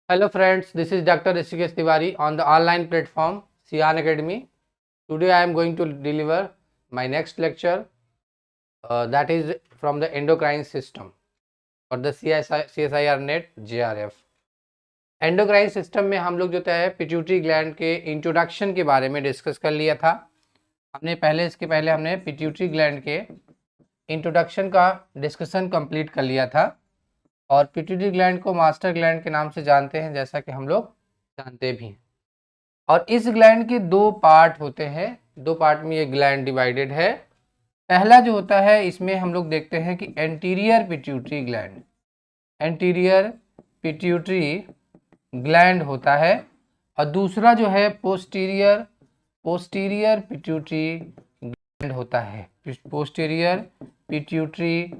Hello friends, this is Dr. Rishikesh Tiwari on the online platform Sian Academy. Today I am going to deliver my next lecture that is from the endocrine system for the CSIR NET JRF. Endocrine system में हम लोग जो है pituitary gland के introduction के बारे में discuss कर लिया था। इसके पहले हमने पिट्यूटरी ग्लैंड के इंट्रोडक्शन का डिस्कशन कंप्लीट कर लिया था और पिट्यूटरी ग्लैंड को मास्टर ग्लैंड के नाम से जानते हैं, जैसा कि हम लोग जानते भी हैं। और इस ग्लैंड के दो पार्ट होते हैं, दो पार्ट में ये ग्लैंड डिवाइडेड है। पहला जो होता है इसमें हम लोग देखते हैं कि anterior pituitary gland, anterior pituitary gland होता है और दूसरा जो है पोस्टीरियर पिट्यूटरी ग्लैंड होता है। पोस्टीरियर पिट्यूटरी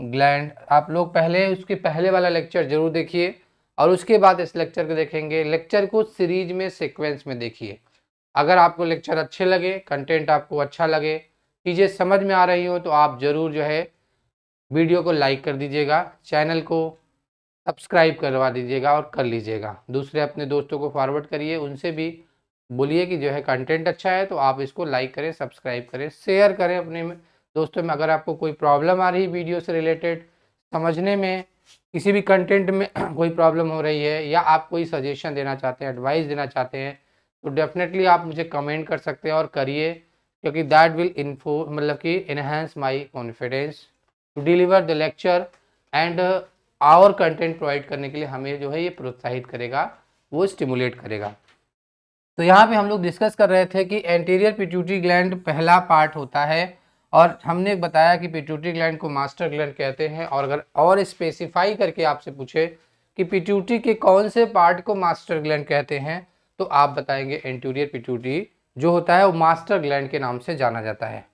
ग्लैंड आप लोग उसके पहले वाला लेक्चर जरूर देखिए और उसके बाद इस लेक्चर को देखेंगे। लेक्चर को सीरीज में सीक्वेंस में देखिए। अगर आपको लेक्चर अच्छे लगे, कंटेंट आपको अच्छा लगे, चीज़ें समझ में आ रही हो तो आप ज़रूर जो है वीडियो को लाइक कर दीजिएगा, चैनल को सब्सक्राइब करवा दीजिएगा और कर लीजिएगा। दूसरे अपने दोस्तों को फॉरवर्ड करिए, उनसे भी बोलिए कि जो है कंटेंट अच्छा है तो आप इसको लाइक करें, सब्सक्राइब करें, शेयर करें अपने दोस्तों में। अगर आपको कोई प्रॉब्लम आ रही है वीडियो से रिलेटेड समझने में, किसी भी कंटेंट में कोई प्रॉब्लम हो रही है या आप कोई सजेशन देना चाहते हैं, एडवाइस देना चाहते हैं तो डेफिनेटली आप मुझे कमेंट कर सकते हैं और करिए, क्योंकि दैट विल कि enhance my confidence to deliver the lecture and और कंटेंट प्रोवाइड करने के लिए हमें जो है ये प्रोत्साहित करेगा, वो स्टिमुलेट करेगा। तो यहाँ पे हम लोग डिस्कस कर रहे थे कि एंटीरियर पिट्यूटरी ग्लैंड पहला पार्ट होता है और हमने बताया कि पिट्यूटरी ग्लैंड को मास्टर ग्लैंड कहते हैं। और अगर और स्पेसिफाई करके आपसे पूछे कि पिट्यूटरी के कौन से पार्ट को मास्टर ग्लैंड कहते हैं तो आप बताएंगे एंटीरियर पिट्यूटरी जो होता है वो मास्टर ग्लैंड के नाम से जाना जाता है।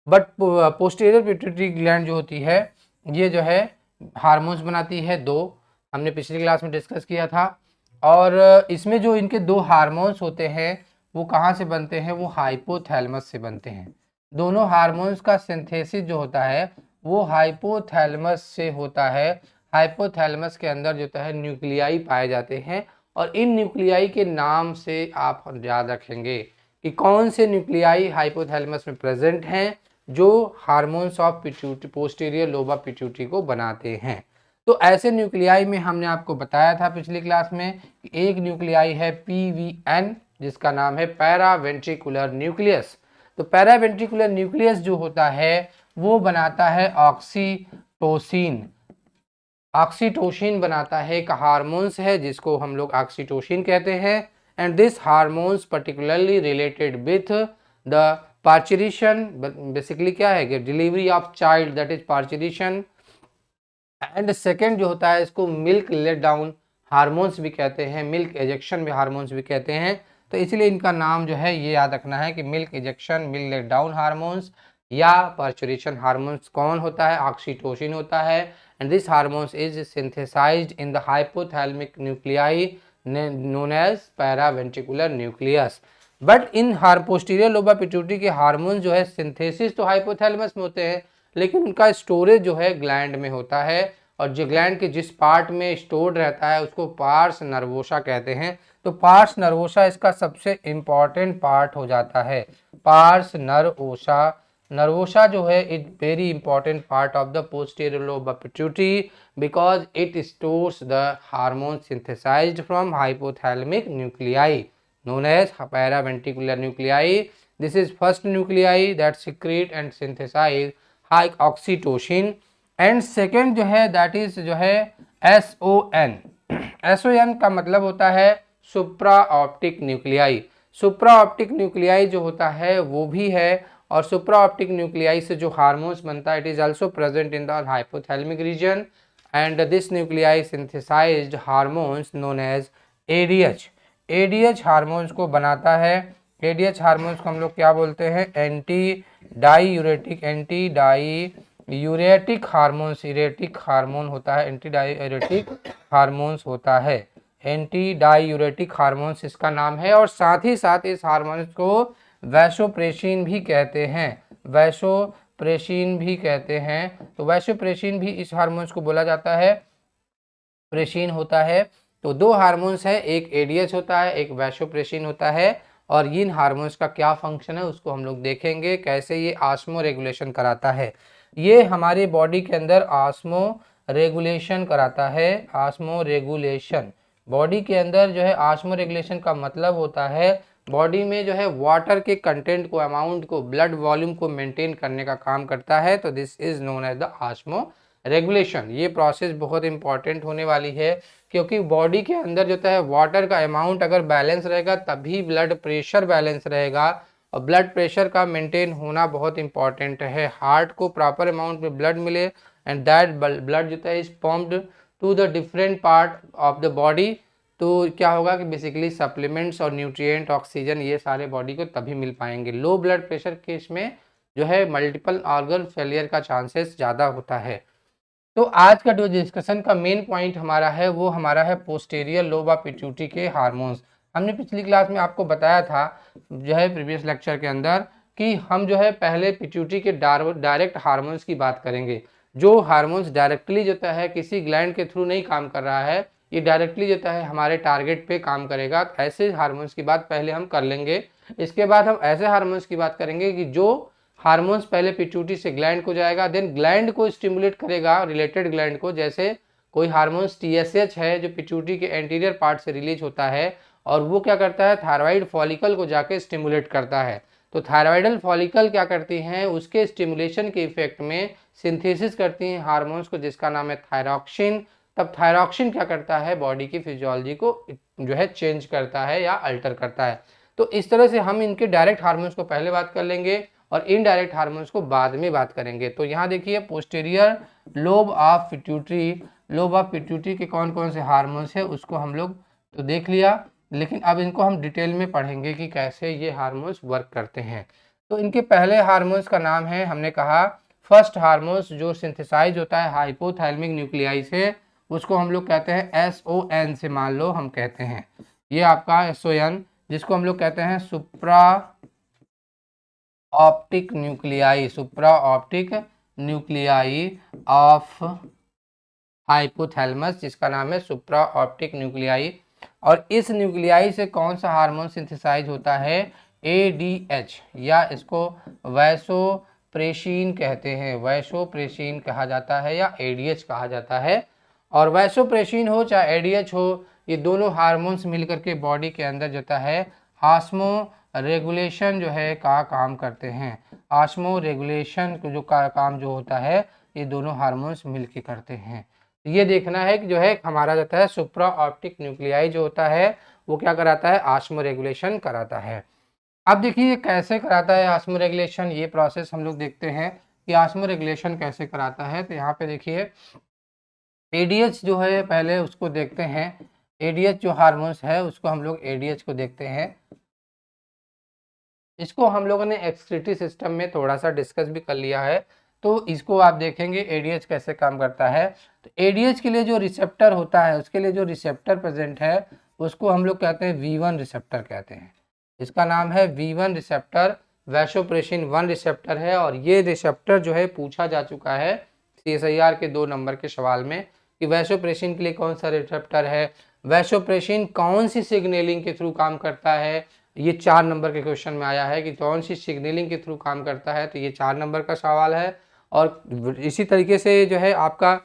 बट पोस्टीरियर पिट्यूटरी ग्लैंड जो होती है ये जो है हार्मोन्स बनाती है दो, हमने पिछली क्लास में डिस्कस किया था। और इसमें जो इनके दो हार्मोन्स होते हैं वो कहाँ से बनते हैं, वो हाइपोथैलेमस से बनते हैं। दोनों हार्मोन्स का सिंथेसिस जो होता है वो हाइपोथैलेमस से होता है। हाइपोथैलेमस के अंदर जो है न्यूक्लियाई पाए जाते हैं और इन न्यूक्लियाई के नाम से आप याद रखेंगे कि कौन से न्यूक्लियाई हाइपोथैलेमस में प्रेजेंट हैं जो hormones of pituitary posterior lobe of pituitary को बनाते हैं। तो ऐसे न्यूक्लियाई में हमने आपको बताया था पिछली क्लास में कि एक न्यूक्लियाई है PVN जिसका नाम है पैरावेंट्रिकुलर न्यूक्लियस। तो पैरावेंट्रिकुलर न्यूक्लियस जो होता है वो बनाता है ऑक्सीटोसिन। ऑक्सीटोसिन बनाता है एक हार्मोन्स है जिसको हम लोग ऑक्सीटोसिन कहते हैं। And this hormones particularly related with the parturition, basically क्या है कि delivery of child, that is parturition. And second जो होता है इसको मिल्क लेट डाउन हार्मोन्स भी कहते हैं, मिल्क एजेक्शन भी हार्मोन्स भी कहते हैं। तो इसलिए इनका नाम जो है ये याद रखना है कि milk ejection, milk let down hormones या पार्चुरेशन हार्मोन्स कौन होता है, ऑक्सीटोसिन होता है। And this hormones is synthesized in the hypothalamic nuclei known as paraventricular nucleus. But in posterior lobe of pituitary के हार्मोन जो है सिंथेसिस तो हाइपोथैलेमस में होते हैं लेकिन उनका स्टोरेज जो है ग्लैंड में होता है और जो ग्लैंड के जिस पार्ट में स्टोर्ड रहता है उसको पार्स नर्वोसा कहते हैं। तो पार्स नर्वोसा इसका सबसे इम्पॉर्टेंट पार्ट हो जाता है। पार्स नर्वोसा, नर्वोसा जो है it very important part of the posterior lobe of pituitary because it stores the hormone synthesized from hypothalamic nuclei known as paraventricular nuclei. This is first nuclei that secrete and synthesize high oxytocin and second जो है that is जो है SON। SON का मतलब होता है सुप्रा optic nuclei. सुप्रा optic nuclei जो होता है वो भी है और सुप्रा ऑप्टिक न्यूक्लियाई से जो हार्मोन्स बनता है it is also present in the hypothalamic region and this nuclei synthesized hormones known as ADH। ADH hormones को बनाता है। ADH हार्मोन्स को हम लोग क्या बोलते हैं, एंटी डाईयूरेटिक हार्मोन्स। यूरेटिक हार्मोन होता है, एंटी डाईयूरेटिक हार्मोन्स होता है, एंटी डाईयूरेटिक हार्मोन्स इसका नाम है। और साथ ही साथ इस हार्मोन्स को वैसोप्रेसिन भी कहते हैं, वैसोप्रेसिन भी कहते हैं। तो वैसोप्रेसिन भी इस हार्मोन्स को बोला जाता है, प्रेसिन होता है। तो दो हार्मोन्स है, एक एडीएच होता है, एक वैसोप्रेसिन होता है, और इन हार्मोन्स का क्या फंक्शन है उसको हम लोग देखेंगे, कैसे ये ऑस्मो रेगुलेशन कराता है। ये हमारे बॉडी के अंदर ऑस्मो रेगुलेशन कराता है। ऑस्मो रेगुलेशन बॉडी के अंदर जो है, ऑस्मो रेगुलेशन का मतलब होता है बॉडी में जो है वाटर के कंटेंट को, अमाउंट को, ब्लड वॉल्यूम को मेंटेन करने का काम करता है। तो this is known as the osmoregulation. ये प्रोसेस बहुत इंपॉर्टेंट होने वाली है, क्योंकि बॉडी के अंदर जो है वाटर का अमाउंट अगर बैलेंस रहेगा तभी ब्लड प्रेशर बैलेंस रहेगा, और ब्लड प्रेशर का मेंटेन होना बहुत इंपॉर्टेंट है। हार्ट को प्रॉपर अमाउंट में ब्लड मिले, एंड दैट ब्लड जो है is pumped to the different part of the body. तो क्या होगा कि बेसिकली सप्लीमेंट्स और न्यूट्रिएंट, ऑक्सीजन, ये सारे बॉडी को तभी मिल पाएंगे। लो ब्लड प्रेशर केस में जो है मल्टीपल ऑर्गन फेलियर का चांसेस ज़्यादा होता है। तो आज का जो डिस्कशन का मेन पॉइंट हमारा है वो हमारा है पोस्टीरियर लोब ऑफ पिट्यूटरी के हार्मोन्स। हमने पिछली क्लास में आपको बताया था जो है प्रीवियस लेक्चर के अंदर कि हम जो है पहले पिट्यूटरी के डायरेक्ट हार्मोन्स की बात करेंगे। जो हार्मोन्स डायरेक्टली जो है किसी ग्लैंड के थ्रू नहीं काम कर रहा है, ये डायरेक्टली जो है हमारे टारगेट पे काम करेगा, तो ऐसे हार्मोन्स की बात पहले हम कर लेंगे। इसके बाद हम ऐसे हार्मोन्स की बात करेंगे कि जो हार्मोन्स पहले पिट्यूटरी से ग्लैंड को जाएगा, देन ग्लैंड को स्टिमुलेट करेगा, रिलेटेड ग्लैंड को। जैसे कोई हार्मोन्स टीएसएच है जो पिट्यूटरी के एंटीरियर पार्ट से रिलीज होता है, और वो क्या करता है, थायराइड फॉलिकल को जाके स्टिमुलेट करता है। तो थायराइडल फॉलिकल क्या करती हैं, उसके स्टिमुलेशन के इफेक्ट में सिंथेसिस करती हैं हार्मोन्स को, जिसका नाम है थायरॉक्सिन। तब थायरॉक्सिन क्या करता है, बॉडी की फिजियोलॉजी को जो है चेंज करता है या अल्टर करता है। तो इस तरह से हम इनके डायरेक्ट हार्मोन्स को पहले बात कर लेंगे और इनडायरेक्ट हार्मोन्स को बाद में बात करेंगे। तो यहाँ देखिए posterior lobe of pituitary, lobe of pituitary के कौन कौन से हार्मोन्स है उसको हम लोग तो देख लिया, लेकिन अब इनको हम डिटेल में पढ़ेंगे कि कैसे ये हार्मोन्स वर्क करते हैं। तो इनके पहले हार्मोन्स का नाम है, हमने कहा फर्स्ट हार्मोन्स जो सिंथेसाइज होता है हाइपोथैलेमिक न्यूक्लियाई से, उसको हम लोग कहते हैं SON से, मान लो हम कहते हैं ये आपका SON, जिसको हम लोग कहते हैं सुप्रा optic nuclei, supra optic nuclei of hypothalamus, जिसका नाम है सुप्रा ऑप्टिक न्यूक्लियाई। और इस न्यूक्लियाई से कौन सा हार्मोन सिंथेसाइज होता है, ADH, या इसको वैसोप्रेसिन कहते हैं, वैसोप्रेसिन कहा जाता है या ADH कहा जाता है। और वैसोप्रेसिन हो चाहे ADH हो, ये दोनों हार्मोन्स मिलकर के बॉडी के अंदर जो है ऑस्मो रेगुलेशन जो है का काम करते हैं। ऑस्मो रेगुलेशन जो का काम जो होता है ये दोनों हार्मोन्स मिलके करते हैं। ये देखना है कि जो है हमारा जो है सुप्रा ऑप्टिक न्यूक्लियाई जो होता है वो क्या कराता है, ऑस्मो रेगुलेशन कराता है। अब देखिए ये कैसे कराता है ऑस्मो रेगुलेशन, ये प्रोसेस हम लोग देखते हैं कि ऑस्मो रेगुलेशन कैसे कराता है। तो यहाँ पे देखिए ADH जो है पहले उसको देखते हैं। ADH जो हार्मोन्स है उसको हम लोग ADH को देखते हैं। इसको हम लोगों ने एक्सक्रीटरी सिस्टम में थोड़ा सा डिस्कस भी कर लिया है, तो इसको आप देखेंगे ADH कैसे काम करता है। तो ADH के लिए जो रिसेप्टर होता है, उसके लिए जो रिसेप्टर प्रेजेंट है उसको हम लोग कहते हैं V1 रिसेप्टर कहते हैं। इसका नाम है V1 रिसेप्टर, वैसोप्रेसिन 1 रिसेप्टर है। और ये रिसेप्टर जो है पूछा जा चुका है CSIR के 2 नंबर के सवाल में कि वैसोप्रेसिन के लिए कौन सा रिसेप्टर है, वैसोप्रेसिन कौन सी सिग्नलिंग के थ्रू काम करता है। ये 4 नंबर के क्वेश्चन में आया है कि कौन सी सिग्नलिंग के थ्रू काम करता है, तो ये 4 नंबर का सवाल है। और इसी तरीके से जो है आपका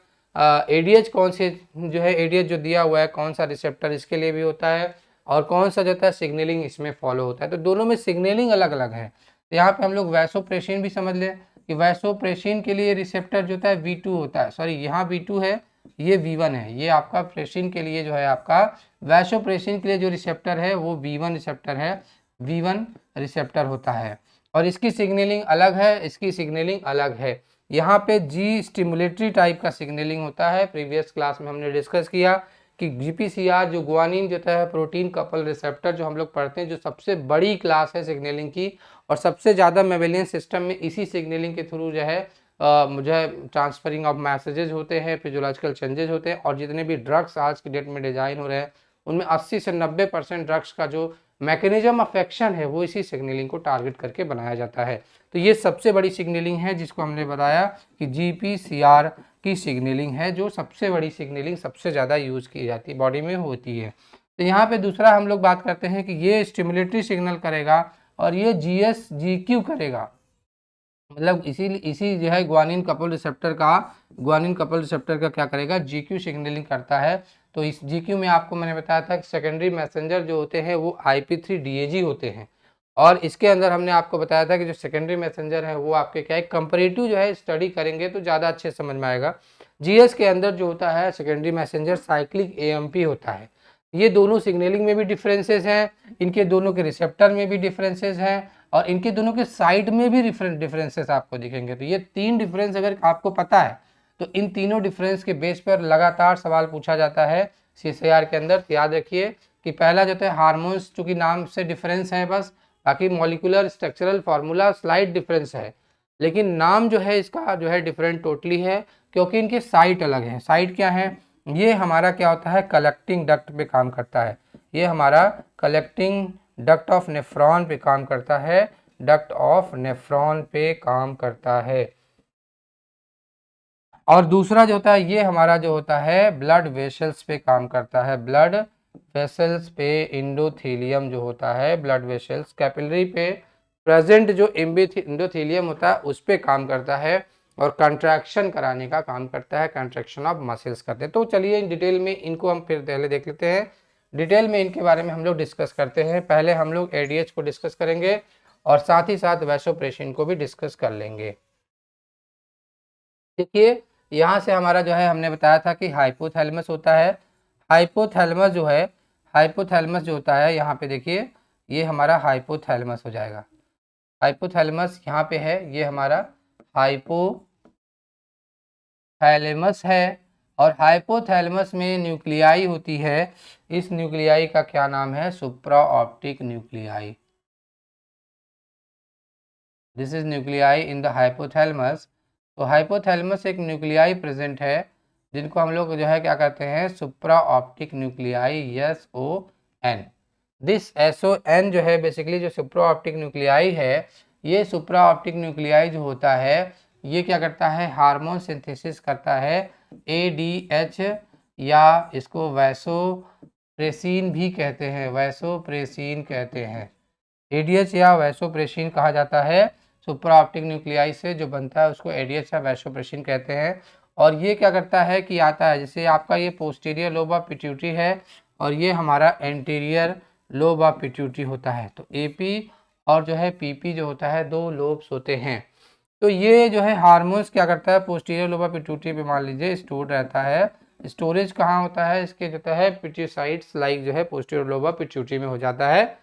ADH कौन से जो है ADH जो दिया हुआ है कौन सा रिसेप्टर, इसके लिए भी होता है, और कौन सा जो है सिग्नलिंग इसमें फॉलो होता है। तो दोनों में सिग्नलिंग अलग अलग है। तो यहाँ पे हम लोग वैसोप्रेसिन भी समझ लें कि वैसोप्रेसिन के लिए रिसेप्टर जो होता है V2 होता है, सॉरी यहाँ V2 है, ये V1 है। ये आपका प्रेसिन के लिए जो है आपका वैसोप्रेसिन के लिए जो रिसेप्टर है वो V1 रिसेप्टर है, V1 रिसेप्टर होता है। और इसकी सिग्नलिंग अलग है, इसकी सिग्नलिंग अलग है। यहाँ पे G स्टिमुलेटरी टाइप का सिग्नलिंग होता है। प्रीवियस क्लास में हमने डिस्कस किया कि GPCR जो गुआनिन जो है प्रोटीन कपल रिसेप्टर जो हम लोग पढ़ते हैं, जो सबसे बड़ी क्लास है सिग्नलिंग की, और सबसे ज़्यादा मेवेलियन सिस्टम में इसी सिग्नलिंग के थ्रू जो है मुझे ट्रांसफरिंग ऑफ मैसेजेस होते हैं, फिजियोलॉजिकल चेंजेस होते हैं। और जितने भी ड्रग्स आज की डेट में डिजाइन हो रहे हैं उनमें 80 से 90% ड्रग्स का जो मैकेनिज्म ऑफ एक्शन है वो इसी सिग्नलिंग को टारगेट करके बनाया जाता है। तो ये सबसे बड़ी सिग्नलिंग है जिसको हमने बताया कि GPCR की सिग्नलिंग है, जो सबसे बड़ी सिग्नलिंग सबसे ज़्यादा यूज़ की जाती है बॉडी में होती है। तो यहाँ पे दूसरा हम लोग बात करते हैं कि ये स्टिमुलेटरी सिग्नल करेगा और ये जीएस जीक्यू करेगा, मतलब इसी जो है ग्वानिन कपल रिसेप्टर का क्या करेगा, जीक्यू सिग्नलिंग करता है। तो इस जीक्यू में आपको मैंने बताया था कि सेकेंडरी मैसेंजर जो होते हैं वो IP3 DAG होते हैं, और इसके अंदर हमने आपको बताया था कि जो सेकेंडरी मैसेंजर है वो आपके क्या है, कंपैरेटिव जो है स्टडी करेंगे तो ज़्यादा अच्छे समझ में आएगा। जीएस के अंदर जो होता है सेकेंडरी मैसेंजर साइक्लिक AMP होता है। ये दोनों सिग्नलिंग में भी डिफरेंसेस हैं, इनके दोनों के रिसेप्टर में भी डिफरेंसेस हैं, और इनके दोनों के साइड में भी डिफरेंसेस आपको दिखेंगे। तो ये 3 डिफरेंस अगर आपको पता है तो इन तीनों डिफरेंस के बेस पर लगातार सवाल पूछा जाता है CSIR के अंदर। तो याद रखिए कि पहला जो है हार्मोन्स, चूंकि नाम से डिफरेंस है बस, बाकी molecular structural formula slide difference है, लेकिन नाम जो है इसका जो है डिफरेंट टोटली है, क्योंकि इनके साइट अलग हैं। साइट क्या है, ये हमारा क्या होता है, कलेक्टिंग डक्ट पे काम करता है, ये हमारा कलेक्टिंग डक्ट ऑफ नेफ्रॉन पे काम करता है, डक्ट ऑफ नेफ्रॉन पे काम करता है। और दूसरा जो होता है ये हमारा जो होता है ब्लड वेसल्स पे काम करता है, ब्लड वेसल्स पे इंडोथेलियम जो होता है, ब्लड वेसल्स कैपिलरी पे प्रेजेंट जो इंडोथेलियम होता है उस पे काम करता है, और कंट्रैक्शन कराने का काम करता है, कंट्रैक्शन ऑफ मसल्स करते हैं। तो चलिए इन डिटेल में इनको हम फिर पहले देख लेते हैं, डिटेल में इनके बारे में हम लोग डिस्कस करते हैं। पहले हम लोग ADH को डिस्कस करेंगे और साथ ही साथ वैसोप्रेसिन को भी डिस्कस कर लेंगे। देखिए यहाँ से हमारा जो है हमने बताया था कि हाइपोथैलेमस होता है। हाइपोथैलेमस जो होता है यहाँ पे देखिए, ये हमारा हाइपोथैलेमस हो जाएगा। हाइपोथैलेमस यहाँ पे है, ये हमारा हाइपोथैलेमस है, और हाइपोथैलेमस में न्यूक्लियाई होती है। इस न्यूक्लियाई का क्या नाम है, सुप्रा optic nuclei. This is nuclei in the hypothalamus. तो हाइपोथैलेमस एक न्यूक्लियाई प्रेजेंट है, जिनको हम लोग जो है क्या कहते हैं, सुप्रा optic nuclei, SON। This SON जो है बेसिकली जो सुप्रा ऑप्टिक न्यूक्लियाई है, ये सुप्रा ऑप्टिक न्यूक्लियाई जो होता है ये क्या करता है, हार्मोन सिंथेसिस करता है, ADH, या इसको वैसोप्रेसिन भी कहते हैं, वैसोप्रेसिन कहते हैं। ADH या वैसोप्रेसिन कहा जाता है, सुप्रा ऑप्टिक न्यूक्लियाई से जो बनता है उसको ADH या वैसोप्रेसिन कहते हैं। और ये क्या करता है कि आता है, जैसे आपका ये पोस्टीरियर लोब ऑफ पिट्यूटरी है और ये हमारा एंटीरियर लोब ऑफ पिट्यूटरी होता है। तो AP और जो है PP जो होता है, 2 लोब्स होते हैं। तो ये जो है हार्मोन्स क्या करता है, पोस्टीरियर लोब ऑफ पिट्यूटरी पे मान लीजिए स्टोर रहता है। स्टोरेज कहाँ होता है इसके, जो है पिट्यूसाइड्स लाइक जो है पोस्टीरियर लोब ऑफ पिट्यूटरी में हो जाता है।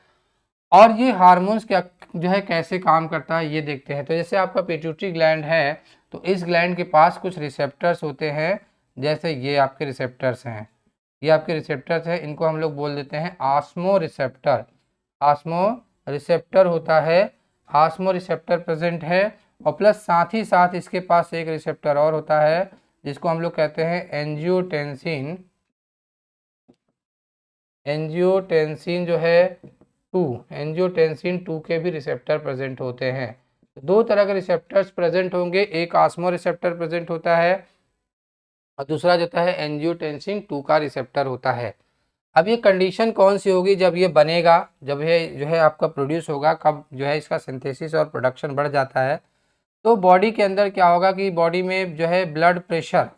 और ये हार्मोन्स क्या जो है कैसे काम करता है ये देखते हैं। तो जैसे आपका पिट्यूटरी ग्लैंड है, तो इस ग्लैंड के पास कुछ रिसेप्टर्स होते हैं, जैसे ये आपके रिसेप्टर्स हैं, ये आपके रिसेप्टर्स हैं, इनको हम लोग बोल देते हैं आस्मो रिसेप्टर। आस्मो रिसेप्टर होता है, आस्मो रिसेप्टर प्रेजेंट है, और प्लस साथ ही साथ इसके पास एक रिसेप्टर और होता है जिसको हम लोग कहते हैं एंजियोटेंसिन। एंजियोटेंसिन जो है 2, एंजियोटेंसिन 2 के भी रिसेप्टर प्रेजेंट होते हैं। 2 तरह के रिसेप्टर्स प्रेजेंट होंगे, एक आस्मो रिसेप्टर प्रेजेंट होता है और दूसरा जो होता है एंजियोटेंसिन 2 का रिसेप्टर होता है। अब ये कंडीशन कौन सी होगी, जब ये बनेगा, जब ये जो है आपका प्रोड्यूस होगा, कब जो है इसका सिंथेसिस और प्रोडक्शन बढ़ जाता है। तो बॉडी के अंदर क्या होगा कि बॉडी में जो है ब्लड प्रेशर,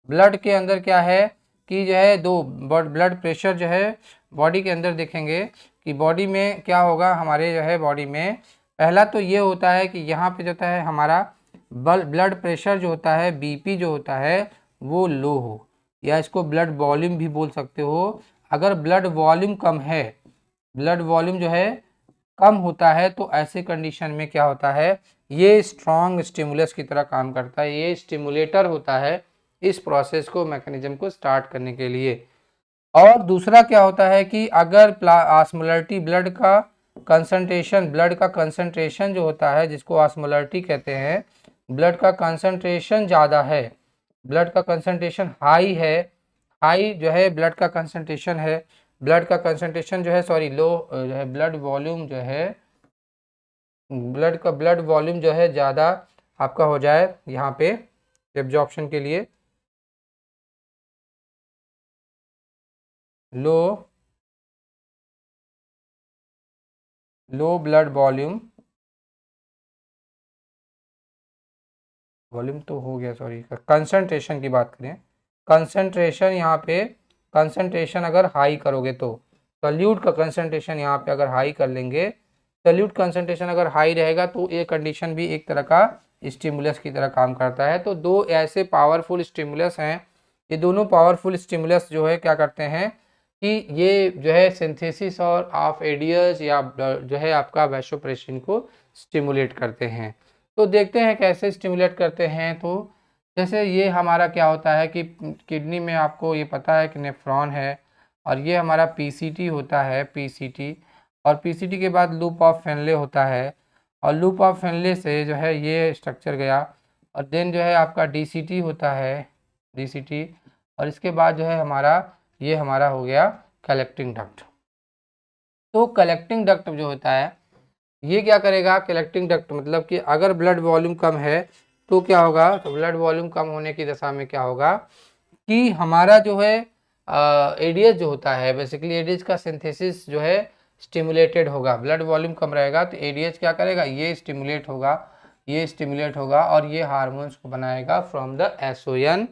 ब्लड के अंदर क्या है कि जो है ब्लड प्रेशर जो है बॉडी के अंदर देखेंगे कि बॉडी में क्या होगा, हमारे जो है बॉडी में पहला तो ये होता है कि यहाँ पे जो होता है हमारा ब्लड प्रेशर जो होता है, BP जो होता है वो लो हो, या इसको ब्लड वॉल्यूम भी बोल सकते हो। अगर ब्लड वॉल्यूम कम है, ब्लड वॉल्यूम जो है कम होता है, तो ऐसे कंडीशन में क्या होता है, ये स्ट्रॉन्ग स्टिमुलस की तरह काम करता है, ये स्टिमुलेटर होता है इस प्रोसेस को, मैकेनिज्म को स्टार्ट करने के लिए। और दूसरा क्या होता है कि अगर ऑस्मोलरिटी ब्लड का कंसंट्रेशन जो होता है, जिसको ऑस्मोलरिटी कहते हैं, ब्लड का कंसंट्रेशन ज़्यादा है, ब्लड का कंसंट्रेशन हाई है, हाई जो है ब्लड का कंसंट्रेशन है, ब्लड का कंसंट्रेशन जो है लो जो है, ब्लड वॉल्यूम जो है, ब्लड वॉल्यूम जो है ज़्यादा आपका हो जाए यहाँ पे, एब्जॉर्प्शन के लिए लो ब्लड वॉल्यूम तो हो गया, सॉरी, कंसंट्रेशन की बात करें, कंसंट्रेशन यहाँ पे कंसंट्रेशन अगर हाई करोगे तो सल्यूट का कंसंट्रेशन यहाँ पे अगर हाई कर लेंगे, सल्यूट कंसंट्रेशन अगर हाई रहेगा तो ये कंडीशन भी एक तरह का स्टिमुलस की तरह काम करता है। तो दो ऐसे पावरफुल स्टिमुलस हैं, ये दोनों पावरफुल स्टिमुलस जो है क्या करते हैं कि ये जो है सिंथेसिस और ऑफ एडियस या जो है आपका वैसोप्रेसिन को स्टिमुलेट करते हैं। तो देखते हैं कैसे स्टिमुलेट करते हैं। तो जैसे ये हमारा क्या होता है कि किडनी में आपको ये पता है कि नेफ्रॉन है, और ये हमारा पीसीटी होता है, पीसीटी, और पीसीटी के बाद लूप ऑफ फेनले होता है, और लूप ऑफ फेनले से जो है ये स्ट्रक्चर गया, और देन जो है आपका डीसीटी होता है, डीसीटी, और इसके बाद जो है हमारा ये हमारा हो गया कलेक्टिंग डक्ट। तो कलेक्टिंग डक्ट जो होता है ये क्या करेगा, कलेक्टिंग डक्ट मतलब कि अगर ब्लड वॉल्यूम कम है तो क्या होगा, तो ब्लड वॉल्यूम कम होने की दशा में क्या होगा कि हमारा जो है एडीएच जो होता है, बेसिकली एडीएच का सिंथेसिस जो है स्टिमुलेटेड होगा। ब्लड वॉल्यूम कम रहेगा तो एडीएच क्या करेगा, ये स्टिमुलेट होगा और ये हार्मोन्स को बनाएगा फ्रॉम द एसओएन।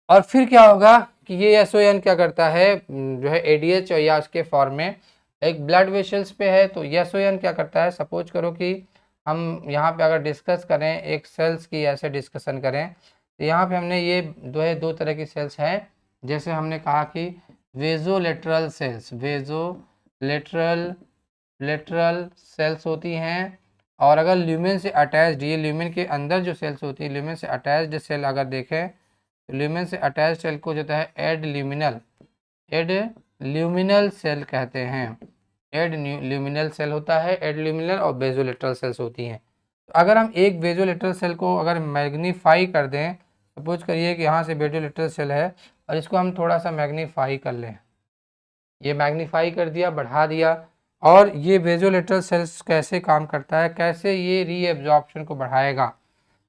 और फिर क्या होगा कि ये एसओएन क्या करता है, जो है एडीएच या उसके फॉर्म में एक ब्लड वेसल्स पे है, तो एसओएन क्या करता है, सपोज करो कि हम यहाँ पे अगर डिस्कस करें एक सेल्स की, ऐसे डिस्कशन करें तो यहाँ पे हमने ये दो तरह की सेल्स हैं। जैसे हमने कहा कि वेजोलेटरल सेल्स, लेटरल सेल्स होती हैं, और अगर ल्यूमेन से अटैच्ड, ये ल्यूमेन के अंदर जो सेल्स होती है, ल्यूमेन से अटैच्ड सेल अगर देखें तो ल्यूमेन से अटैच्ड सेल को जो है एड ल्यूमिनल सेल कहते हैं। एड ल्यूमिनल सेल होता है, एड ल्यूमिनल, और बेजोलेटरल सेल्स होती हैं। तो अगर हम एक बेजोलेटरल सेल को अगर मैग्नीफाई कर दें, सपोज करिए कि यहाँ से बेजोलेटरल सेल है और इसको हम थोड़ा सा मैग्नीफाई कर लें, ये मैग्नीफाई कर दिया, बढ़ा दिया, और ये बेजोलेटरल सेल्स कैसे काम करता है, कैसे ये रीएब्जॉर्प्शन को बढ़ाएगा।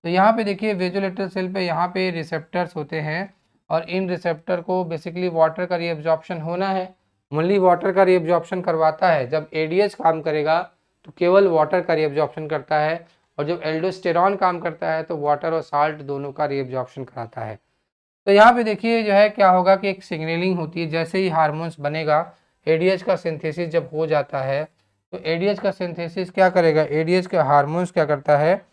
तो यहाँ पे देखिए वेजोलेटरल सेल पे यहाँ पे रिसेप्टर्स होते हैं, और इन रिसेप्टर को बेसिकली वाटर का रीएब्जॉर्प्शन होना है, ओनली वाटर का रीएब्जॉर्प्शन करवाता है। जब एडीएच काम करेगा तो केवल वाटर का रीएब्जॉर्प्शन करता है, और जब एल्डोस्टेरॉन काम करता है तो वाटर और साल्ट दोनों का रीएब्जॉर्प्शन कराता है। तो यहाँ पे देखिए जो है क्या होगा कि एक सिग्नलिंग होती है, जैसे ही हार्मोन्स बनेगा, एडीएच का सिंथेसिस जब हो जाता है तो एडीएच का सिंथेसिस क्या करेगा, एडीएच का हार्मोन्स क्या करता है,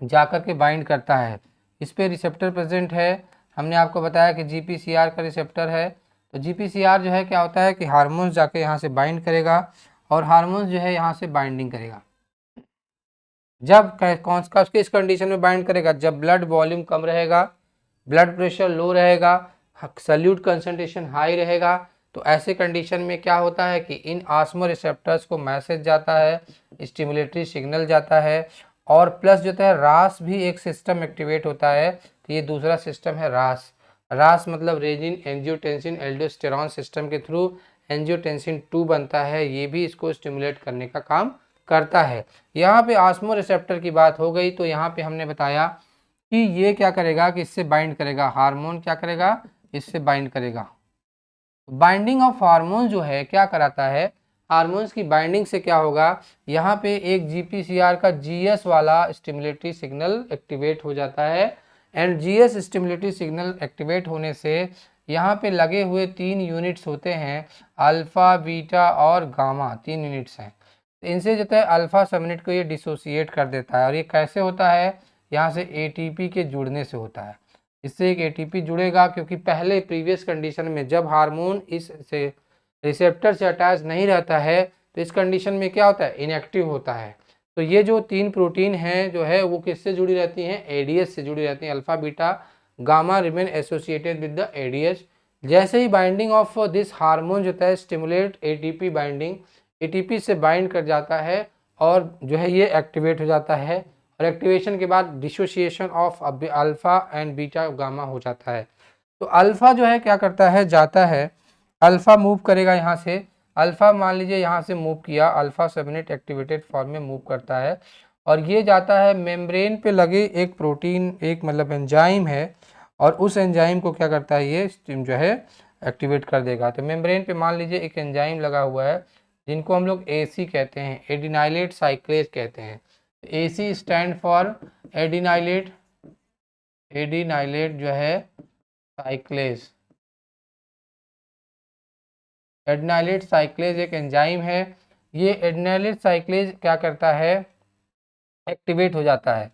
जाकर के बाइंड करता है। इस पे रिसेप्टर प्रेजेंट है, हमने आपको बताया कि जीपीसीआर का रिसेप्टर है। तो जीपीसीआर जो है क्या होता है कि हार्मोन्स जाके यहाँ से बाइंड करेगा, और हार्मोन्स जो है यहाँ से बाइंडिंग करेगा। जब कौन सा किस कंडीशन में बाइंड करेगा, जब ब्लड वॉल्यूम कम रहेगा, ब्लड प्रेशर लो रहेगा, सल्यूट कंसंट्रेशन हाई रहेगा, तो ऐसे कंडीशन में क्या होता है कि इन ऑस्मो रिसेप्टर्स को मैसेज जाता है, स्टिमुलेटरी सिग्नल जाता है, और प्लस जो है रास भी एक सिस्टम एक्टिवेट होता है। तो ये दूसरा सिस्टम है रास मतलब रेजिन एंजियोटेंसिन एल्डोस्टेरॉन सिस्टम के थ्रू एंजियोटेंसिन 2 बनता है, ये भी इसको स्टिमुलेट करने का काम करता है। यहाँ पे ऑस्मो रिसेप्टर की बात हो गई, तो यहाँ पे हमने बताया कि ये क्या करेगा कि इससे बाइंड करेगा, हार्मोन क्या करेगा, इससे बाइंड करेगा। बाइंडिंग ऑफ हार्मोन जो है क्या कराता है, हार्मोन्स की बाइंडिंग से क्या होगा, यहाँ पे एक जीपीसीआर का जीएस वाला स्टिमुलेटरी सिग्नल एक्टिवेट हो जाता है, and GS stimulatory signal activate होने से यहाँ पे लगे हुए 3 यूनिट्स होते हैं, अल्फा, बीटा और गामा, 3 यूनिट्स हैं। इनसे जो है अल्फा सबयूनिट को ये डिसोसिएट कर देता है, और ये कैसे होता है, यहाँ से एटीपी के जुड़ने से होता है। इससे एक एटीपी जुड़ेगा, क्योंकि पहले प्रीवियस कंडीशन में जब हार्मोन इस से रिसेप्टर से अटैच नहीं रहता है तो इस कंडीशन में क्या होता है, इनएक्टिव होता है। तो ये जो 3 प्रोटीन हैं जो है वो किससे जुड़ी रहती हैं, एडीएच से जुड़ी रहती हैं, alpha beta gamma remain associated with the ADH. जैसे ही बाइंडिंग ऑफ दिस हार्मोन जो है स्टिमुलेट एटीपी बाइंडिंग, एटीपी से बाइंड कर जाता है, और जो है ये एक्टिवेट हो जाता है, और एक्टिवेशन के बाद dissociation of alpha and beta gamma हो जाता है। तो अल्फा जो है क्या करता है, जाता है, अल्फा मूव करेगा यहाँ से, अल्फा मान लीजिए यहाँ से मूव किया, अल्फा सबयूनिट एक्टिवेटेड फॉर्म में मूव करता है, और ये जाता है मेम्ब्रेन पे लगे एक प्रोटीन, एक मतलब एंजाइम है, और उस एंजाइम को क्या करता है ये जो है एक्टिवेट कर देगा। तो मेम्ब्रेन पे मान लीजिए एक एंजाइम लगा हुआ है जिनको हम लोग एसी कहते हैं, एडिनाइलेट साइक्लेज कहते हैं। AC stand for adenylate, adenylate जो है साइक्लेज। एडिनाइलेट साइक्लेज एक एंजाइम है। ये एडिनाइलेट साइक्लेज क्या करता है, एक्टिवेट हो जाता है।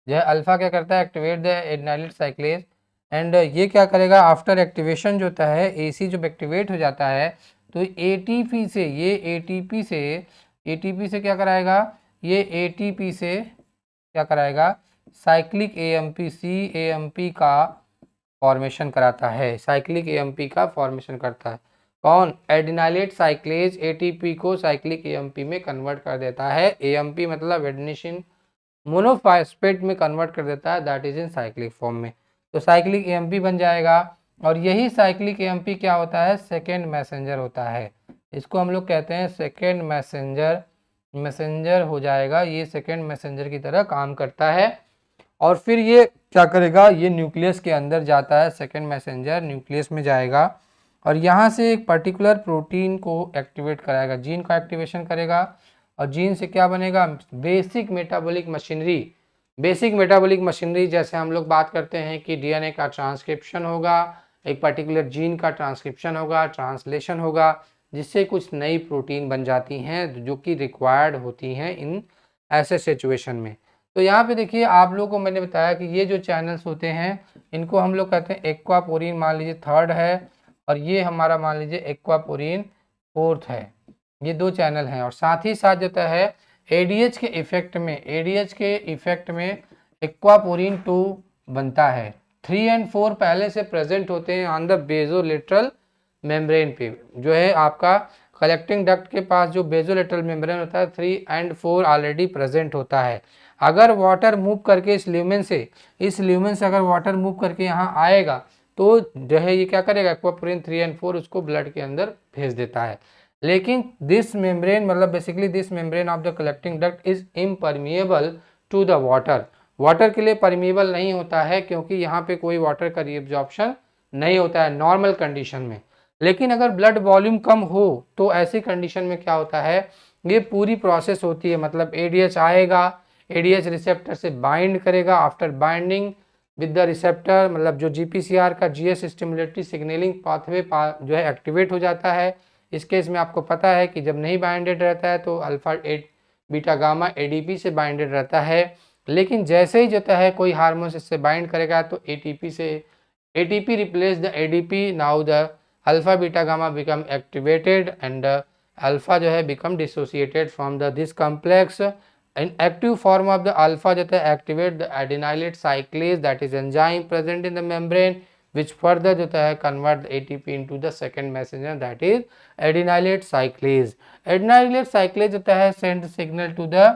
यह अल्फा क्या करता है, एक्टिवेट द एडिनाइलेट साइक्लेज, एंड ये क्या करेगा आफ्टर एक्टिवेशन जो होता है, एसी जब एक्टिवेट हो जाता है तो एटीपी से, ये एटीपी से क्या कराएगा, ये एटीपी से क्या कराएगा, साइक्लिक एएमपी, सीएएमपी का फॉर्मेशन कराता है, साइक्लिक एएमपी का फॉर्मेशन करता है। कौन, एडिनाइलेट साइक्लेज एटीपी को साइक्लिक एएमपी में कन्वर्ट कर देता है। एएमपी मतलब एडिनिन मोनोफॉस्फेट में कन्वर्ट कर देता है, that is in cyclic form में। तो साइक्लिक एएमपी बन जाएगा। और यही साइक्लिक एएमपी क्या होता है, सेकेंड मैसेंजर होता है। इसको हम लोग कहते हैं सेकेंड मैसेंजर हो जाएगा, ये सेकेंड मैसेंजर की तरह काम करता है। और फिर ये क्या करेगा, ये न्यूक्लियस के अंदर जाता है, सेकेंड मैसेंजर न्यूक्लियस में जाएगा और यहाँ से एक पर्टिकुलर प्रोटीन को एक्टिवेट कराएगा, जीन का एक्टिवेशन करेगा। और जीन से क्या बनेगा, basic metabolic machinery. Basic metabolic machinery जैसे हम लोग बात करते हैं कि डीएनए का ट्रांसक्रिप्शन होगा, एक पर्टिकुलर जीन का ट्रांसक्रिप्शन होगा, ट्रांसलेशन होगा, जिससे कुछ नई प्रोटीन बन जाती हैं जो कि रिक्वायर्ड होती हैं इन ऐसे सिचुएशन में। तो यहाँ पे देखिए आप लोगों को मैंने बताया कि ये जो चैनल्स होते हैं इनको हम लोग कहते हैं एक्वापोरिन, मान लीजिए थर्ड है, और ये हमारा मान लीजिए एक्वापोरिन फोर्थ है। ये दो चैनल हैं। और साथ ही साथ जो है एडीएच के इफेक्ट में एक्वापोरिन 2 बनता है। 3 और 4 पहले से प्रेजेंट होते हैं ऑन द बेजोलेटरल मेम्ब्रेन पे, जो है आपका कलेक्टिंग डक्ट के पास जो बेजोलेटरल मेम्ब्रेन होता है 3 और 4 ऑलरेडी प्रेजेंट होता है। अगर वाटर मूव करके इस ल्यूमेन से अगर वाटर मूव करके यहाँ आएगा तो जो है ये क्या करेगा, एक्वापोरिन 3 और 4 उसको ब्लड के अंदर भेज देता है। लेकिन दिस मेम्ब्रेन मतलब basically this membrane of the collecting duct is impermeable to the water के लिए परमिएबल नहीं होता है, क्योंकि यहाँ पे कोई वाटर का रीअब्जॉर्प्शन नहीं होता है नॉर्मल कंडीशन में। लेकिन अगर ब्लड वॉल्यूम कम हो तो ऐसी कंडीशन में क्या होता है, ये पूरी प्रोसेस होती है, मतलब एडीएच आएगा, एडीएच रिसेप्टर से बाइंड करेगा, after binding with the receptor मतलब जो जीपीसीआर का जीएस स्टिमुलेटरी सिग्नलिंग पाथवे जो है एक्टिवेट हो जाता है। इस केस में आपको पता है कि जब नहीं बाइंडेड रहता है तो अल्फा बीटा गामा एडीपी से बाइंडेड रहता है। लेकिन जैसे ही जाता है कोई हार्मोन इससे बाइंड करेगा तो एटीपी से ATP replace the ADP, now the alpha beta gamma become activated and alpha जो है become dissociated from the this complex. In active form of the alpha जो activate the adenylate cyclase, that is enzyme present in the membrane, which further जो है convert the ATP into the second messenger, that is adenylate cyclase. Adenylate cyclase जो है send signal to the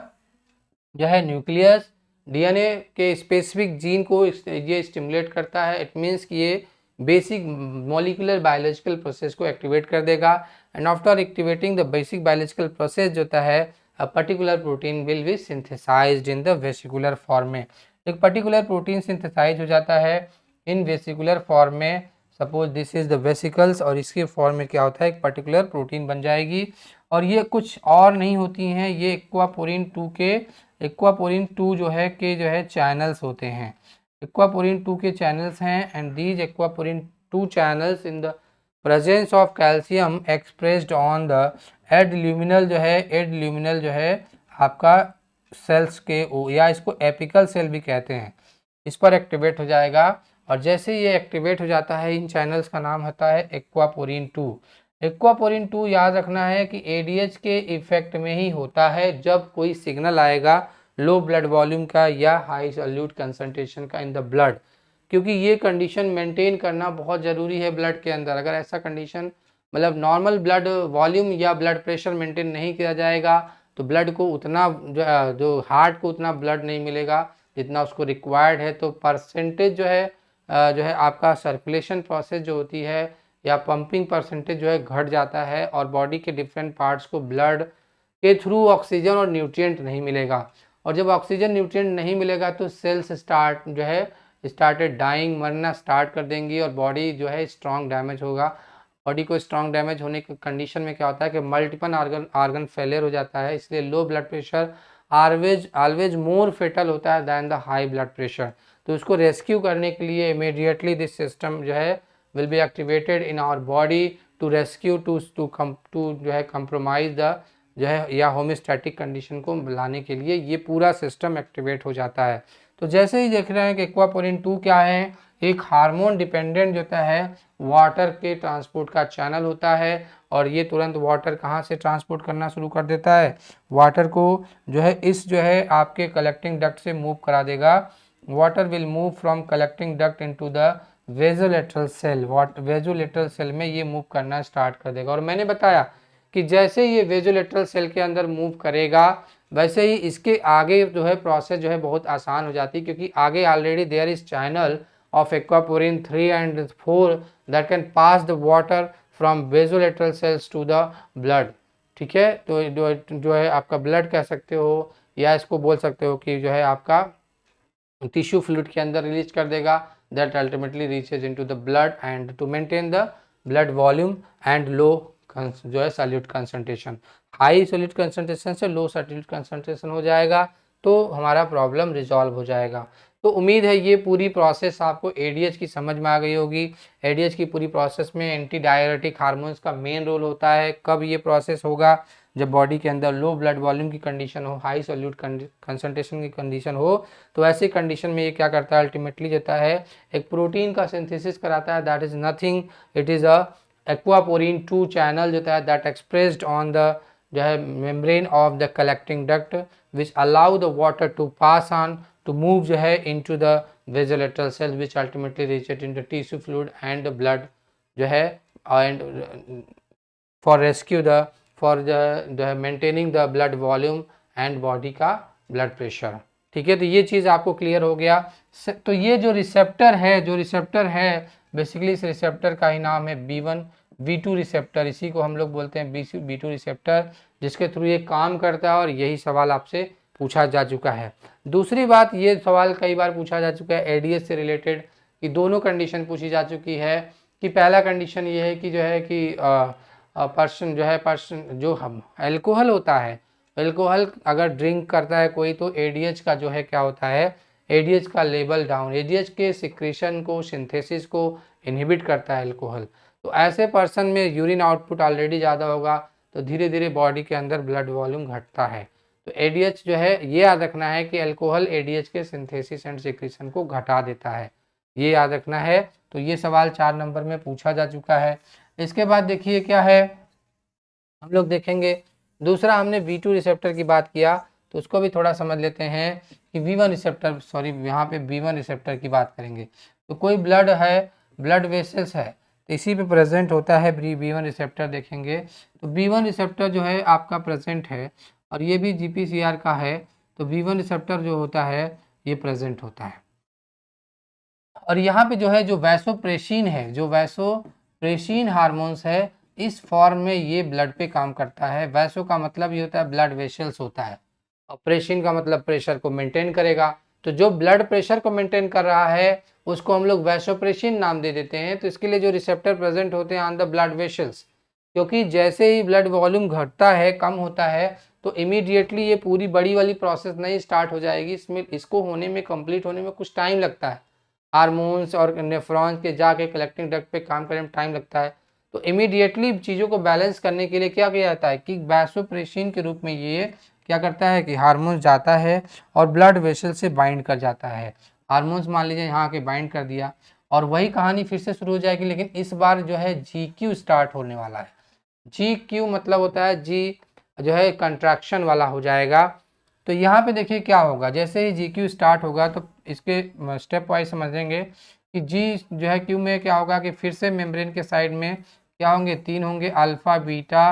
जो है nucleus, DNA के specific gene को ये stimulate करता है। इट मीन्स कि ये बेसिक मॉलिक्यूलर बायोलॉजिकल प्रोसेस को एक्टिवेट कर देगा। And after activating the basic biological process जो है a particular protein will be synthesized in the vesicular form में, एक पर्टिकुलर प्रोटीन सिंथेसाइज हो जाता है इन वेसिकुलर फॉर्म में। Suppose this is the vesicles, और इसके फॉर्म में क्या होता है, एक पर्टिकुलर प्रोटीन बन जाएगी। और ये कुछ और नहीं होती हैं, ये एक्वापोरिन 2 जो है चैनल्स होते हैं, एक्वापोरिन 2 के चैनल्स हैं। And these aquaporin 2 channels in the presence of calcium expressed on the adluminal जो है आपका सेल्स के या इसको एपिकल सेल भी कहते हैं, इस पर एक्टिवेट हो जाएगा। और जैसे ये एक्टिवेट हो जाता है इन चैनल्स का नाम होता है एक्वापोरिन 2। एक्वापोरिन 2 याद रखना है कि एडीएच के इफेक्ट में ही होता है जब कोई सिग्नल आएगा लो ब्लड वॉल्यूम का या हाई सॉल्यूट कंसंट्रेशन का इन द ब्लड, क्योंकि ये कंडीशन मेंटेन करना बहुत ज़रूरी है ब्लड के अंदर। अगर ऐसा कंडीशन मतलब नॉर्मल ब्लड वॉल्यूम या ब्लड प्रेशर मेंटेन नहीं किया जाएगा तो ब्लड को उतना जो हार्ट को उतना ब्लड नहीं मिलेगा जितना उसको रिक्वायर्ड है। तो परसेंटेज जो है आपका सर्कुलेशन प्रोसेस जो होती है या पंपिंग परसेंटेज जो है घट जाता है, और बॉडी के डिफरेंट पार्ट्स को ब्लड के थ्रू ऑक्सीजन और न्यूट्रिएंट नहीं मिलेगा। और जब ऑक्सीजन न्यूट्रिएंट नहीं मिलेगा तो सेल्स स्टार्टेड डाइंग, मरना स्टार्ट कर देंगी और बॉडी जो है स्ट्रॉन्ग डैमेज होगा। बॉडी को स्ट्रॉन्ग डैमेज होने की कंडीशन में क्या होता है कि मल्टीपल ऑर्गन फेलियर हो जाता है। इसलिए low blood pressure always more fatal होता है than the high blood pressure. तो उसको रेस्क्यू करने के लिए इमीडिएटली दिस सिस्टम जो है will be activated in our body to rescue to जो है कंप्रोमाइज द जो है या होम्योस्टैटिक कंडीशन को लाने के लिए ये पूरा सिस्टम एक्टिवेट हो जाता है। तो जैसे ही देख रहे हैं कि एक्वापोरिन 2 क्या है, एक हार्मोन डिपेंडेंट जो होता है वाटर के ट्रांसपोर्ट का चैनल होता है और ये तुरंत वाटर कहाँ से ट्रांसपोर्ट करना शुरू कर देता है, वाटर को जो है इस जो है आपके कलेक्टिंग डक्ट से मूव करा देगा। Water will move from collecting duct into the basolateral cell, basolateral cell में ये मूव करना स्टार्ट कर देगा। और मैंने बताया कि जैसे ये वेजोलेटरल सेल के अंदर मूव करेगा वैसे ही इसके आगे जो है प्रोसेस जो है बहुत आसान हो जाती है, क्योंकि आगे already there is channel of aquaporin 3 and 4 that can pass the water from basolateral cells to the blood। ठीक है, तो जो है आपका ब्लड कह सकते हो या इसको बोल सकते हो कि जो है आपका टिश्यू फ्लूइड के अंदर रिलीज कर देगा, that ultimately reaches into the blood and to maintain the blood volume and low जो है solute concentration. High solute concentration से लो सॉल्यूट कंसंट्रेशन हो जाएगा तो हमारा प्रॉब्लम रिजॉल्व हो जाएगा। तो उम्मीद है ये पूरी प्रोसेस आपको एडीएच की समझ में आ गई होगी। एडीएच की पूरी प्रोसेस में एंटी डायरेटिक हार्मोन्स का मेन रोल होता है। कब ये प्रोसेस होगा, जब बॉडी के अंदर लो ब्लड वॉल्यूम की कंडीशन हो, हाई सॉल्यूट कंसंट्रेशन की कंडीशन हो। तो ऐसी कंडीशन में ये क्या करता है, अल्टीमेटली देता है एक प्रोटीन का सिंथेसिस कराता है, that is nothing, it is a aquaporin 2 channel जो है दैट एक्सप्रेस्ड ऑन द जो है membrane of the collecting duct which allow the water to pass on to move जो है into the basolateral cells which ultimately reach it into tissue fluid and the blood जो है and for rescue the maintaining the blood volume and body का blood pressure। ठीक है, तो ये चीज़ आपको क्लियर हो गया। तो ये जो रिसेप्टर है बेसिकली इस रिसेप्टर का ही नाम है B1 B2 रिसेप्टर, इसी को हम लोग बोलते हैं B2 रिसेप्टर, जिसके थ्रू ये काम करता है और यही सवाल आपसे पूछा जा चुका है। दूसरी बात, ये सवाल कई बार पूछा जा चुका है एडीएच से रिलेटेड कि दोनों कंडीशन पूछी जा चुकी है कि पहला कंडीशन ये है कि जो है कि पर्सन जो हम अल्कोहल होता है, अल्कोहल अगर ड्रिंक करता है कोई तो एडीएच का जो है क्या होता है, एडीएच का लेवल डाउन, एडीएच के सिक्रेशन को सिंथेसिस को इनहिबिट करता है अल्कोहल। तो ऐसे पर्सन में यूरिन आउटपुट ऑलरेडी ज़्यादा होगा तो धीरे धीरे बॉडी के अंदर ब्लड वॉल्यूम घटता है। तो एडीएच जो है ये याद रखना है कि अल्कोहल एडीएच के सिंथेसिस एंड सिक्रेशन को घटा देता है, ये याद रखना है। तो ये सवाल 4 नंबर में पूछा जा चुका है। इसके बाद देखिए क्या है, हम लोग देखेंगे दूसरा, हमने B2 रिसेप्टर की बात किया तो उसको भी थोड़ा समझ लेते हैं कि B1 रिसेप्टर, सॉरी यहाँ पे B1 रिसेप्टर की बात करेंगे। तो कोई ब्लड है, ब्लड वेसल्स है तो इसी पे प्रेजेंट होता है B1 रिसेप्टर। देखेंगे तो B1 रिसेप्टर जो है आपका प्रेजेंट है और ये भी GPCR का है, तो B1 रिसेप्टर जो होता है ये प्रेजेंट होता है। और यहाँ पे जो है जो वैसोप्रेसिन है, जो वैसोप्रेसिन हार्मोन्स है, इस फॉर्म में ये ब्लड पे काम करता है। वैसो का मतलब ये होता है ब्लड वेसल्स होता है और प्रेसिन का मतलब प्रेशर को मेंटेन करेगा। तो जो ब्लड प्रेशर को मेंटेन कर रहा है उसको हम लोग वैसोप्रेसिन नाम दे देते हैं। तो इसके लिए जो रिसेप्टर प्रेजेंट होते हैं ऑन द ब्लड वेसल्स, क्योंकि जैसे ही ब्लड वॉल्यूम घटता है, कम होता है, तो इमीडिएटली ये पूरी बड़ी वाली प्रोसेस नहीं स्टार्ट हो जाएगी। इसको होने में, कंप्लीट होने में कुछ टाइम लगता है। हार्मोन्स और नेफ्रॉन्स के जाके कलेक्टिंग डक्ट पे काम करने में टाइम लगता है। तो इमीडिएटली चीज़ों को बैलेंस करने के लिए क्या किया जाता है कि वैसोप्रेसिन के रूप में ये क्या करता है कि हार्मोन्स जाता है और ब्लड वेसल से बाइंड कर जाता है। हार्मोन्स मान लीजिए यहाँ के बाइंड कर दिया और वही कहानी फिर से शुरू हो जाएगी, लेकिन इस बार जो है GQ स्टार्ट होने वाला है। GQ मतलब होता है जी जो है कंट्रैक्शन वाला हो जाएगा। तो यहाँ पे देखिए क्या होगा, जैसे ही GQ स्टार्ट होगा तो इसके स्टेप वाइज समझेंगे कि G जो है Q में क्या होगा कि फिर से मेम्ब्रेन के साइड में क्या होंगे, 3 होंगे, अल्फा बीटा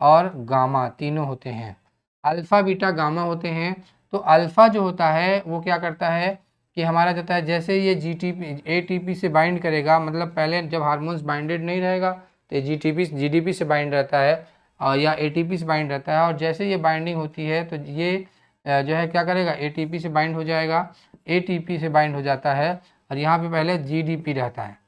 और गामा, तीनों होते हैं, अल्फा बीटा गामा होते हैं। तो अल्फा जो होता है वो क्या करता है कि हमारा जाता है, जैसे ये ATP से बाइंड करेगा, मतलब पहले जब हार्मोन्स बाइंडेड नहीं रहेगा तो GDP से बाइंड रहता है और या ATP से बाइंड रहता है, और जैसे ये बाइंडिंग होती है तो ये जो है क्या करेगा, ATP से बाइंड हो जाएगा, ATP से बाइंड हो जाता है और यहाँ पे पहले GDP रहता है।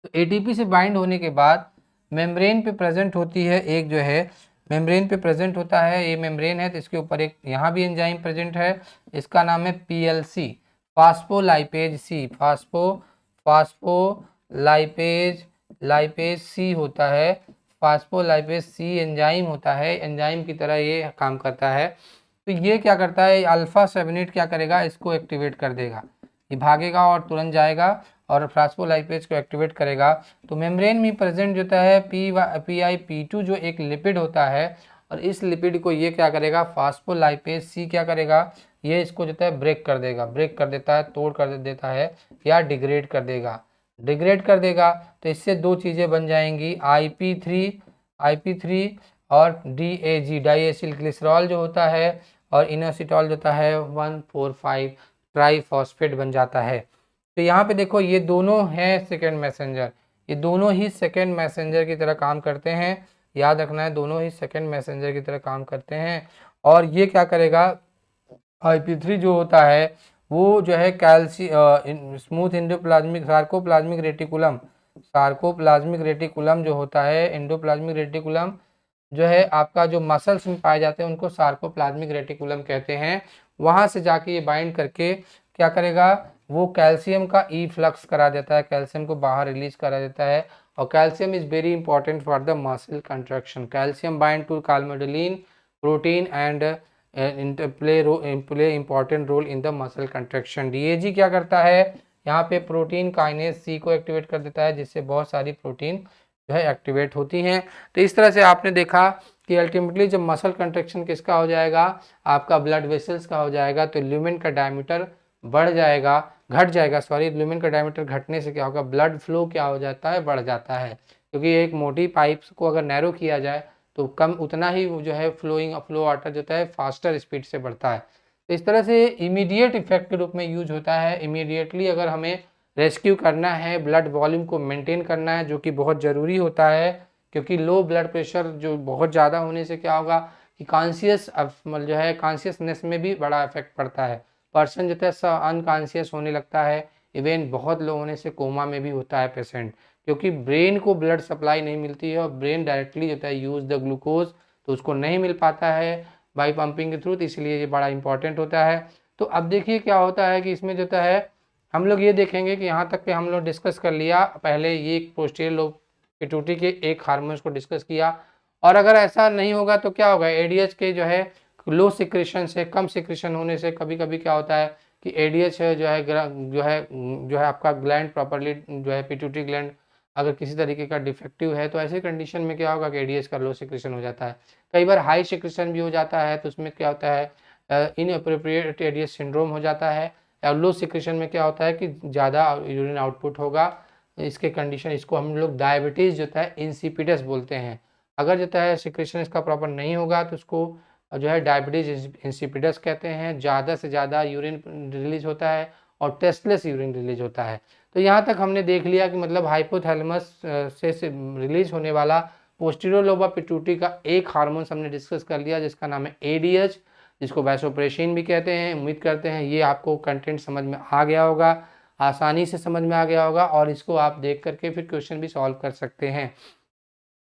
तो ATP से बाइंड होने के बाद मेम्ब्रेन पे प्रेजेंट होती है, एक जो है मेम्ब्रेन पे प्रेजेंट होता है, ये मेम्ब्रेन है तो इसके ऊपर एक यहाँ भी एंजाइम प्रेजेंट है, इसका नाम है PLC, फास्फोलाइपेज सी, फास्फोलाइपेज सी होता है, फास्फोलाइपेज सी एंजाइम होता है, एंजाइम की तरह ये काम करता है। तो ये क्या करता है, अल्फा 7 क्या करेगा, इसको एक्टिवेट कर देगा, ये भागेगा और तुरंत जाएगा और फास्फोलाइपेज को एक्टिवेट करेगा। तो मेम्ब्रेन में प्रेजेंट होता है PIP2 जो एक लिपिड होता है, और इस लिपिड को ये क्या करेगा, फास्फोलाइपेज सी क्या करेगा, ये इसको जो है ब्रेक कर देगा, ब्रेक कर देता है, तोड़ कर देता है या डिग्रेड कर देगा। तो इससे दो चीज़ें बन जाएंगी, IP3 और DAG, डाइएसिल ग्लिसरॉल जो होता है, और इनोसिटॉल जो होता है 1,4,5 ट्राईफॉस्फेट बन जाता है। तो यहाँ पे देखो ये दोनों हैं सेकेंड मैसेंजर, ये दोनों ही सेकेंड मैसेंजर की तरह काम करते हैं, याद रखना है, दोनों ही सेकेंड मैसेंजर की तरह काम करते हैं। और ये क्या करेगा, IP3 जो होता है वो जो है स्मूथ एंडोप्लाज्मिक सार्कोप्लाज्मिक रेटिकुलम जो होता है, एंडोप्लाज्मिक रेटिकुलम जो है आपका, जो मसल्स में पाए जाते हैं उनको सार्कोप्लाज्मिक रेटिकुलम कहते हैं। वहाँ से जाके ये बाइंड करके क्या करेगा, वो कैल्शियम का फ्लक्स करा देता है, कैल्शियम को बाहर रिलीज करा देता है। और calcium is very important for the muscle contraction, calcium bind to carbonylene protein and play important role in the muscle contraction. DAG क्या करता है, यहाँ पे प्रोटीन काइनेज C को एक्टिवेट कर देता है, जिससे बहुत सारी प्रोटीन जो है एक्टिवेट होती हैं। तो इस तरह से आपने देखा कि अल्टीमेटली जब मसल कंट्रैक्शन किसका हो जाएगा, आपका ब्लड वेसल्स का हो जाएगा, तो ल्यूमेन का डायमीटर घट जाएगा, ल्यूमेन का डायमीटर घटने से क्या होगा, ब्लड फ्लो क्या हो जाता है, बढ़ जाता है, क्योंकि एक मोटी पाइप्स को अगर नैरो किया जाए तो कम उतना ही जो है फ्लो वाटर जो है फास्टर स्पीड से बढ़ता है। तो इस तरह से इमीडिएट इफेक्ट के रूप में यूज होता है। इमीडिएटली अगर हमें रेस्क्यू करना है, ब्लड वॉल्यूम को मेंटेन करना है, जो कि बहुत ज़रूरी होता है, क्योंकि लो ब्लड प्रेशर जो बहुत ज़्यादा होने से क्या होगा कि कॉन्शियसनेस में भी बड़ा इफेक्ट पड़ता है, पर्सन जो है अनकॉन्शियस होने लगता है, इवन बहुत लो होने से कोमा में भी होता है पेशेंट, क्योंकि ब्रेन को ब्लड सप्लाई नहीं मिलती है और ब्रेन डायरेक्टली जो है यूज़ द ग्लूकोज, तो उसको नहीं मिल पाता है बाई पंपिंग के थ्रू, इसलिए ये बड़ा इंपॉर्टेंट होता है। तो अब देखिए क्या होता है कि इसमें जो है हम लोग ये देखेंगे कि यहाँ तक के हम लोग डिस्कस कर लिया, पहले ये पोस्टीरियर लोब पिट्यूटरी के एक हार्मोन्स को डिस्कस किया, और अगर ऐसा नहीं होगा तो क्या होगा, ADH के जो है लो सिक्रेशन से, कम सिक्रेशन होने से कभी कभी क्या होता है कि ADH जो है आपका ग्लैंड प्रॉपरली जो है पिट्यूटरी ग्लैंड अगर किसी तरीके का डिफेक्टिव है, तो ऐसे कंडीशन में क्या होगा कि ADH का लो सिक्रेशन हो जाता है। कई बार हाई सिक्रेशन भी हो जाता है, तो उसमें क्या होता है इनअप्रोप्रिएट ADH सिंड्रोम हो जाता है। और लो सिक्रेशन में क्या होता है कि ज़्यादा यूरिन आउटपुट होगा, इसके कंडीशन, इसको हम लोग डायबिटीज़ जो है इंसिपिडस बोलते हैं। अगर जो है सिक्रेशन इसका प्रॉपर नहीं होगा तो उसको जो है डायबिटीज इंसिपिडस कहते हैं, ज़्यादा से ज़्यादा यूरिन रिलीज होता है और टेस्टलेस यूरिन रिलीज होता है। तो यहाँ तक हमने देख लिया कि मतलब हाइपोथैलेमस से रिलीज होने वाला पोस्टीरियर लोब ऑफ पिट्यूटरी का एक हार्मोन हमने डिस्कस कर लिया, जिसका नाम है ADH, जिसको वैसोप्रेसिन भी कहते हैं। उम्मीद करते हैं ये आपको कंटेंट समझ में आ गया होगा, आसानी से समझ में आ गया होगा, और इसको आप देख करके फिर क्वेश्चन भी सॉल्व कर सकते हैं।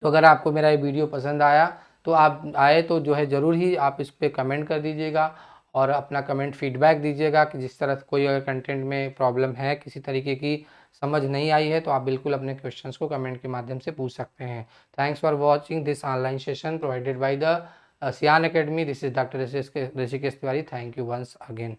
तो अगर आपको मेरा ये वीडियो पसंद आया तो तो जो है ज़रूर ही आप इस पर कमेंट कर दीजिएगा और अपना कमेंट फीडबैक दीजिएगा कि जिस तरह कोई अगर कंटेंट में प्रॉब्लम है, किसी तरीके की समझ नहीं आई है, तो आप बिल्कुल अपने क्वेश्चंस को कमेंट के माध्यम से पूछ सकते हैं। Thanks for watching this online session provided by the सियान academy. This is doctor Rishikesh Tiwari. Thank you once again.